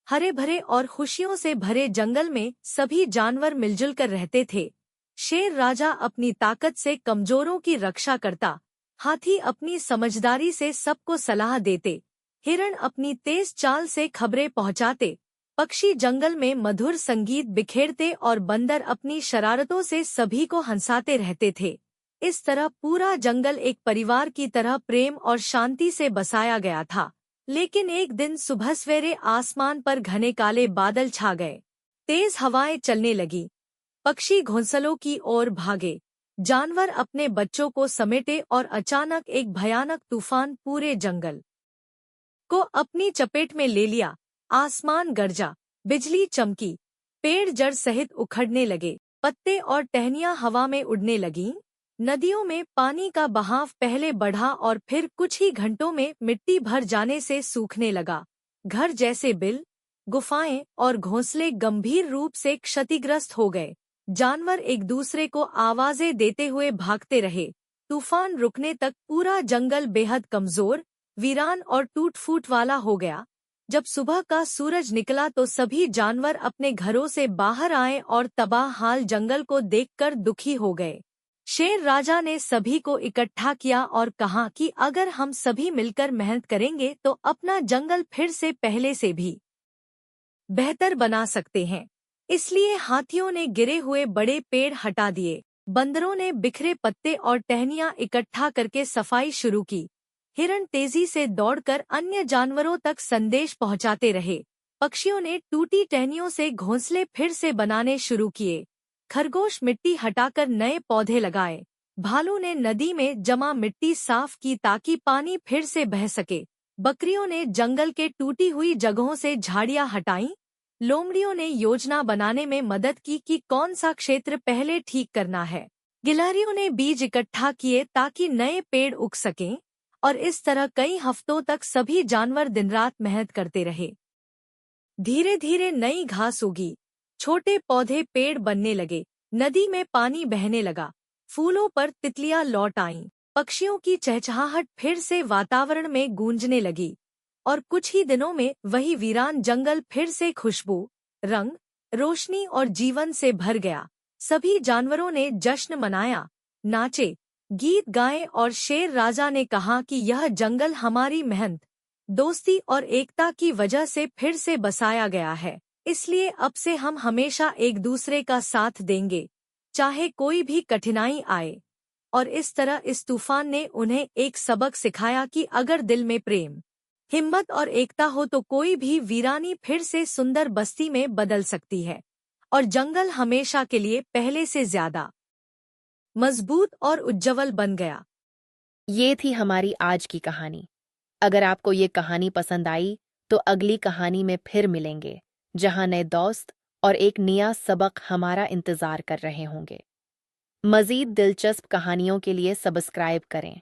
हरे भरे और खुशियों से भरे जंगल में सभी जानवर मिलजुल कर रहते थे। शेर राजा अपनी ताकत से कमजोरों की रक्षा करता, हाथी अपनी समझदारी से सबको सलाह देते, हिरण अपनी तेज चाल से खबरें पहुंचाते, पक्षी जंगल में मधुर संगीत बिखेरते और बंदर अपनी शरारतों से सभी को हंसाते रहते थे। इस तरह पूरा जंगल एक परिवार की तरह प्रेम और शांति से बसाया गया था। लेकिन एक दिन सुबह सवेरे आसमान पर घने काले बादल छा गए, तेज हवाएं चलने लगी, पक्षी घोंसलों की ओर भागे, जानवर अपने बच्चों को समेटे और अचानक एक भयानक तूफान पूरे जंगल को अपनी चपेट में ले लिया। आसमान गरजा, बिजली चमकी, पेड़ जड़ सहित उखड़ने लगे, पत्ते और टहनियां हवा में उड़ने लगीं। नदियों में पानी का बहाव पहले बढ़ा और फिर कुछ ही घंटों में मिट्टी भर जाने से सूखने लगा। घर जैसे बिल, गुफाएं और घोंसले गंभीर रूप से क्षतिग्रस्त हो गए। जानवर एक दूसरे को आवाजें देते हुए भागते रहे। तूफान रुकने तक पूरा जंगल बेहद कमजोर, वीरान और टूट-फूट वाला हो गया। जब सुबह का सूरज निकला तो सभी जानवर अपने घरों से बाहर आए और तबाह हाल जंगल को देखकर दुखी हो गए। शेर राजा ने सभी को इकट्ठा किया और कहा कि अगर हम सभी मिलकर मेहनत करेंगे तो अपना जंगल फिर से पहले से भी बेहतर बना सकते हैं। इसलिए हाथियों ने गिरे हुए बड़े पेड़ हटा दिए, बंदरों ने बिखरे पत्ते और टहनियां इकट्ठा करके सफाई शुरू की, हिरण तेजी से दौड़कर अन्य जानवरों तक संदेश पहुंचाते रहे, पक्षियों ने टूटी टहनियों से घोंसले फिर से बनाने शुरू किए, खरगोश मिट्टी हटाकर नए पौधे लगाए, भालू ने नदी में जमा मिट्टी साफ की ताकि पानी फिर से बह सके, बकरियों ने जंगल के टूटी हुई जगहों से झाड़ियां हटाईं, लोमड़ियों ने योजना बनाने में मदद की कि कौन सा क्षेत्र पहले ठीक करना है, गिलहरियों ने बीज इकट्ठा किए ताकि नए पेड़ उग सकें, और इस तरह कई हफ्तों तक सभी जानवर दिन रात मेहनत करते रहे। धीरे धीरे नई घास उगी, छोटे पौधे पेड़ बनने लगे, नदी में पानी बहने लगा, फूलों पर तितलियां लौट आईं, पक्षियों की चहचहाहट फिर से वातावरण में गूंजने लगी, और कुछ ही दिनों में वही वीरान जंगल फिर से खुशबू, रंग, रोशनी और जीवन से भर गया। सभी जानवरों ने जश्न मनाया, नाचे, गीत गाए और शेर राजा ने कहा कि यह जंगल हमारी मेहनत, दोस्ती और एकता की वजह से फिर से बसाया गया है। इसलिए अब से हम हमेशा एक दूसरे का साथ देंगे, चाहे कोई भी कठिनाई आए। और इस तरह इस तूफान ने उन्हें एक सबक सिखाया कि अगर दिल में प्रेम, हिम्मत और एकता हो तो कोई भी वीरानी फिर से सुंदर बस्ती में बदल सकती है, और जंगल हमेशा के लिए पहले से ज्यादा मजबूत और उज्जवल बन गया। ये थी हमारी आज की कहानी। अगर आपको ये कहानी पसंद आई तो अगली कहानी में फिर मिलेंगे, जहां नए दोस्त और एक नया सबक हमारा इंतजार कर रहे होंगे। मजीद दिलचस्प कहानियों के लिए सब्सक्राइब करें।